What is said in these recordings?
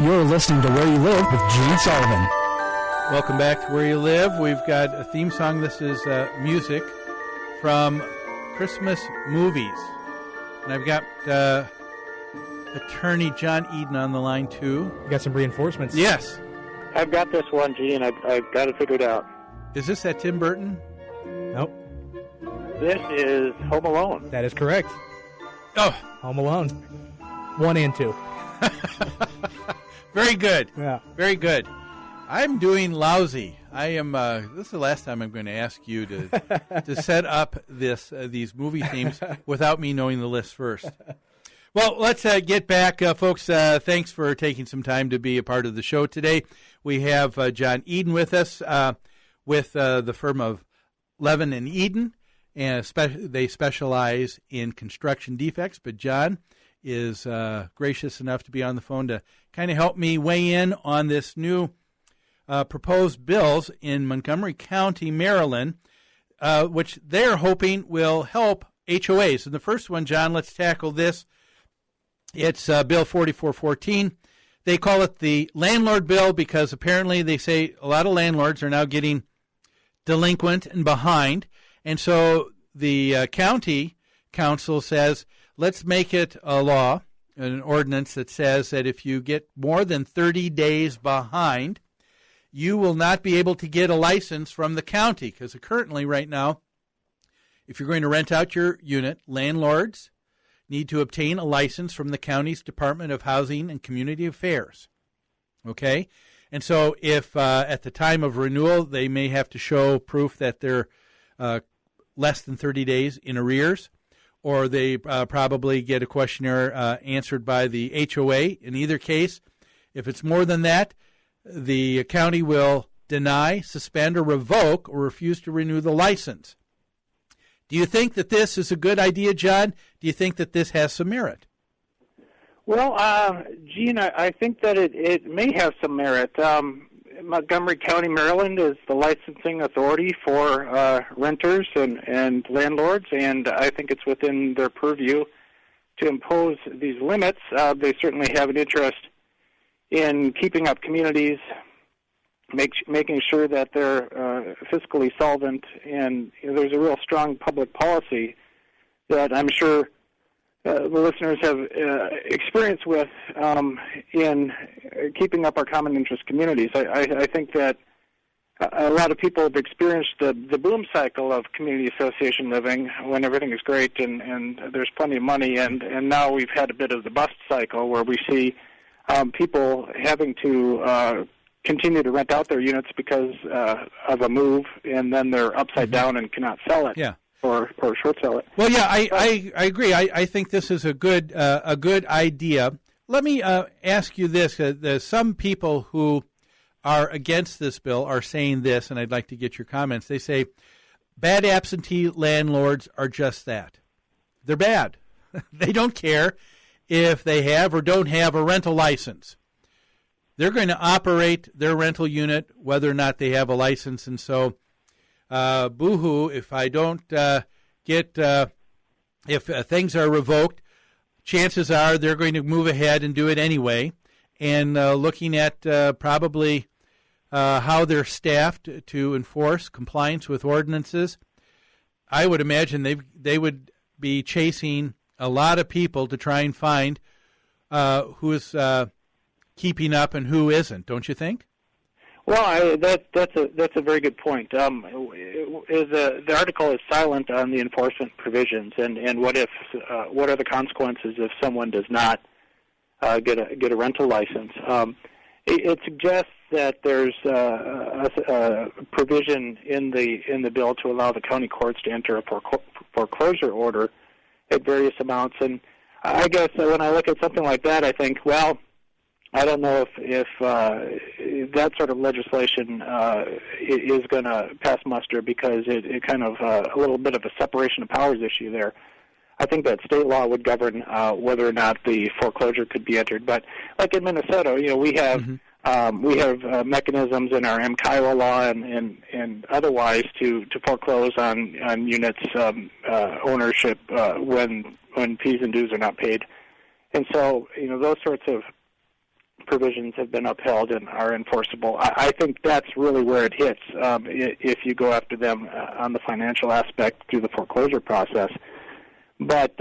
You're listening to Where You Live with Gene Sullivan. Welcome back to Where You Live. We've got a theme song. This is music from Christmas movies. And I've got attorney John Eden on the line, too. You got some reinforcements. Yes. I've got this one, Gene. I've got it figured out. Is this that Tim Burton? Nope. This is Home Alone. That is correct. Oh. Home Alone. 1 and 2. Very good. Yeah. Very good. I'm doing lousy. I am. This is the last time I'm going to ask you to set up these movie themes without me knowing the list first. Well, let's get back, folks. Thanks for taking some time to be a part of the show today. We have John Eden with us with the firm of Levin and Eden, and they specialize in construction defects. But John is gracious enough to be on the phone to kind of help me weigh in on this new proposed bills in Montgomery County, Maryland, which they're hoping will help HOAs. And the first one, John, let's tackle this. It's Bill 4414. They call it the landlord bill because apparently they say a lot of landlords are now getting delinquent and behind. And so the county council says, let's make it a law, an ordinance that says that if you get more than 30 days behind, you will not be able to get a license from the county. Because currently, right now, if you're going to rent out your unit, landlords need to obtain a license from the county's Department of Housing and Community Affairs. Okay? And so if at the time of renewal, they may have to show proof that they're less than 30 days in arrears, or they probably get a questionnaire answered by the HOA. In either case, if it's more than that, the county will deny, suspend, or revoke, or refuse to renew the license. Do you think that this is a good idea, John? Do you think that this has some merit? Well, Gene, I think that it may have some merit. Montgomery County, Maryland is the licensing authority for renters and landlords, and I think it's within their purview to impose these limits. They certainly have an interest in keeping up communities, making sure that they're fiscally solvent, and there's a real strong public policy that I'm sure the listeners have experience with in keeping up our common interest communities. I think that a lot of people have experienced the boom cycle of community association living when everything is great and there's plenty of money, and now we've had a bit of the bust cycle where we see people having to continue to rent out their units because of a move, and then they're upside down and cannot sell it. Yeah. Or short sell it. Well, yeah, I agree. I think this is a good idea. Let me ask you this: there's some people who are against this bill are saying this, and I'd like to get your comments. They say bad absentee landlords are just that. They're bad. They don't care if they have or don't have a rental license. They're going to operate their rental unit whether or not they have a license, and so. Boo-hoo, if I don't if things are revoked, chances are they're going to move ahead and do it anyway. And looking at probably how they're staffed to enforce compliance with ordinances, I would imagine they would be chasing a lot of people to try and find who is keeping up and who isn't, don't you think? Well, that's a very good point. The article is silent on the enforcement provisions, and what are the consequences if someone does not get a rental license? It suggests that there's a provision in the bill to allow the county courts to enter a foreclosure order at various amounts, and I guess when I look at something like that, I think, well, I don't know if that sort of legislation is going to pass muster because it kind of a little bit of a separation of powers issue there. I think that state law would govern whether or not the foreclosure could be entered. But like in Minnesota, we have mechanisms in our MKIWA law and otherwise to foreclose on units ownership when P's and dues are not paid. And so those sorts of provisions have been upheld and are enforceable. I think that's really where it hits if you go after them on the financial aspect through the foreclosure process. But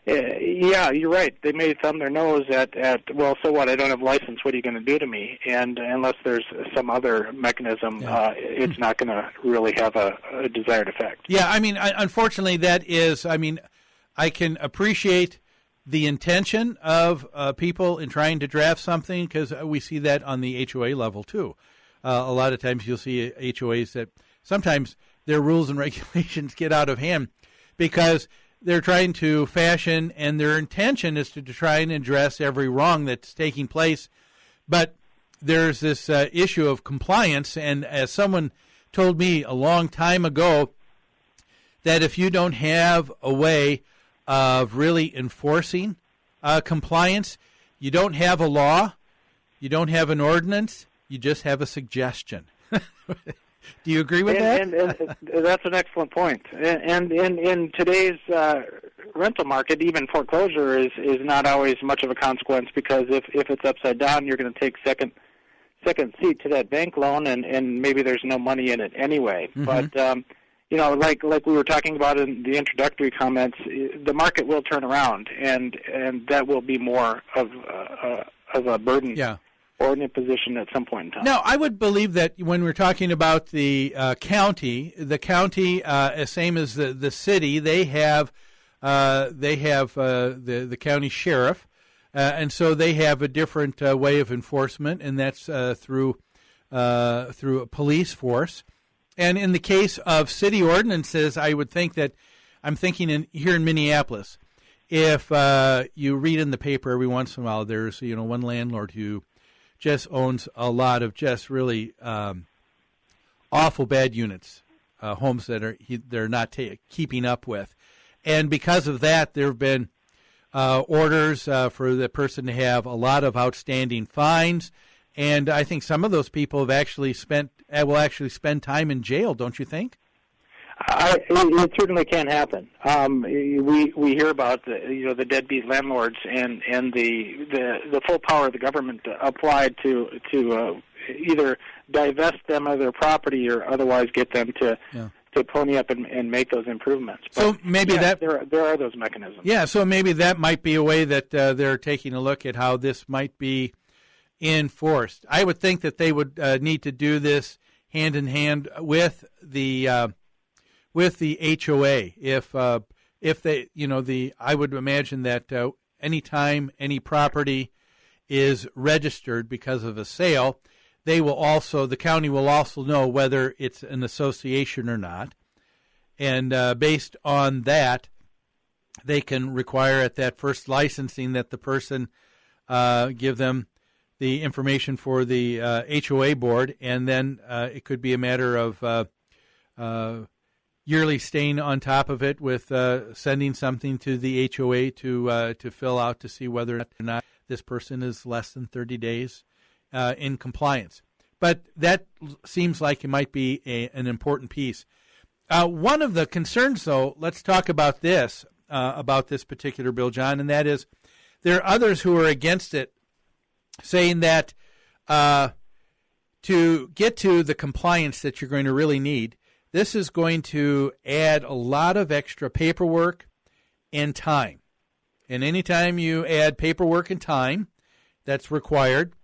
yeah, you're right. They may thumb their nose at well, so what? I don't have a license. What are you going to do to me? And unless there's some other mechanism, it's not going to really have a desired effect. Yeah, I mean, unfortunately, that is. I mean, I can appreciate the intention of people in trying to draft something, because we see that on the HOA level too. A lot of times you'll see HOAs that sometimes their rules and regulations get out of hand because they're trying to fashion, and their intention is to try and address every wrong that's taking place. But there's this issue of compliance, and as someone told me a long time ago, that if you don't have a way of really enforcing compliance, you don't have a law, you don't have an ordinance, you just have a suggestion. Do you agree with that? And that's an excellent point. And in today's rental market, even foreclosure is not always much of a consequence, because if it's upside down, you're going to take second seat to that bank loan, and maybe there's no money in it anyway. Mm-hmm. But you know, like we were talking about in the introductory comments, the market will turn around, and that will be more of a burden. Yeah. Or in a position at some point in time. No, I would believe that when we're talking about the county, same as the city, they have the county sheriff, and so they have a different way of enforcement, and that's through a police force. And in the case of city ordinances, I would think that I'm thinking here in Minneapolis, if you read in the paper every once in a while, there's one landlord who just owns a lot of just really awful bad units, homes that they're not keeping up with. And because of that, there have been orders for the person to have a lot of outstanding fines. And I think some of those people will actually spend time in jail, don't you think? It certainly can happen. We hear about the deadbeat landlords and the full power of the government applied to either divest them of their property or otherwise get them to pony up and make those improvements. But so maybe there are those mechanisms. Yeah, so maybe that might be a way that they're taking a look at how this might be enforced. I would think that they would need to do this hand in hand with the HOA. If they, I would imagine that anytime any property is registered because of a sale, the county will also know whether it's an association or not, and based on that, they can require at that first licensing that the person give them the information for the HOA board, and then it could be a matter of yearly staying on top of it with sending something to the HOA to fill out to see whether or not this person is less than 30 days in compliance. But that seems like it might be an important piece. One of the concerns, though, let's talk about this particular bill, John, and that is there are others who are against it, saying that to get to the compliance that you're going to really need, this is going to add a lot of extra paperwork and time. And anytime you add paperwork and time that's required,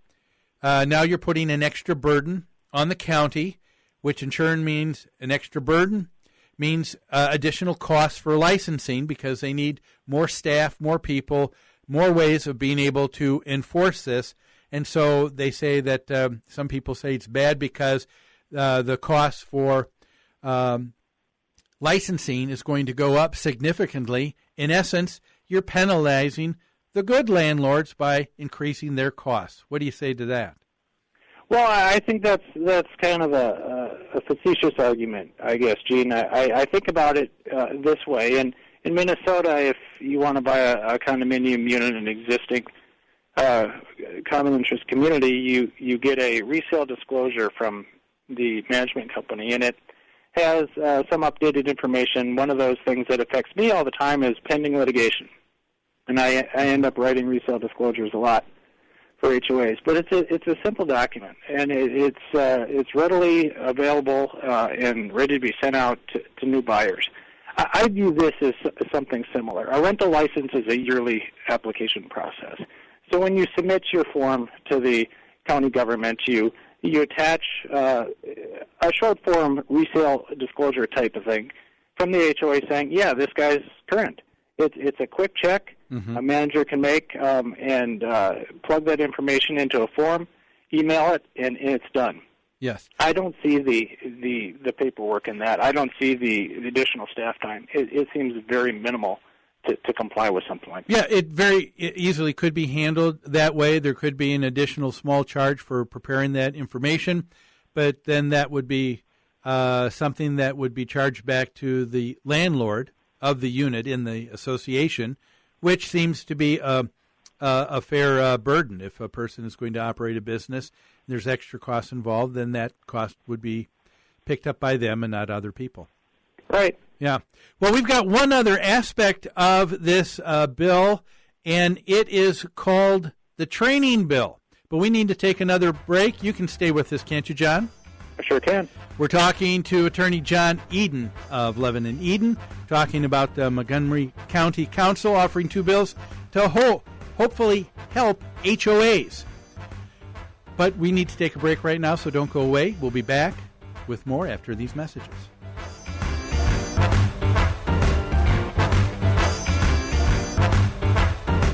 now you're putting an extra burden on the county, which in turn means an extra burden, means additional costs for licensing because they need more staff, more people, more ways of being able to enforce this. And so they say that some people say it's bad because the costs for licensing is going to go up significantly. In essence, you're penalizing the good landlords by increasing their costs. What do you say to that? Well, I think that's kind of a facetious argument, I guess, Gene. I think about it this way. In Minnesota, if you want to buy a condominium unit in an existing common interest community, you get a resale disclosure from the management company, and it has some updated information. One of those things that affects me all the time is pending litigation, and I end up writing resale disclosures a lot for HOAs, but it's a simple document, and it's readily available and ready to be sent out to new buyers. I view this as something similar. A rental license is a yearly application process. So when you submit your form to the county government, you attach a short form resale disclosure type of thing from the HOA saying, yeah, this guy's current. It's a quick check. Mm-hmm. A manager can make and plug that information into a form, email it, and it's done. Yes. I don't see the paperwork in that. I don't see the additional staff time. It seems very minimal to comply with something like that. Yeah, it very easily could be handled that way. There could be an additional small charge for preparing that information, but then that would be something that would be charged back to the landlord of the unit in the association, which seems to be a fair burden. If a person is going to operate a business, and there's extra costs involved, then that cost would be picked up by them and not other people. Right. Yeah. Well, we've got one other aspect of this bill, and it is called the training bill. But we need to take another break. You can stay with us, can't you, John? I sure can. We're talking to Attorney John Eden of Levin and Eden, talking about the Montgomery County Council offering two bills to hopefully help HOAs. But we need to take a break right now, so don't go away. We'll be back with more after these messages.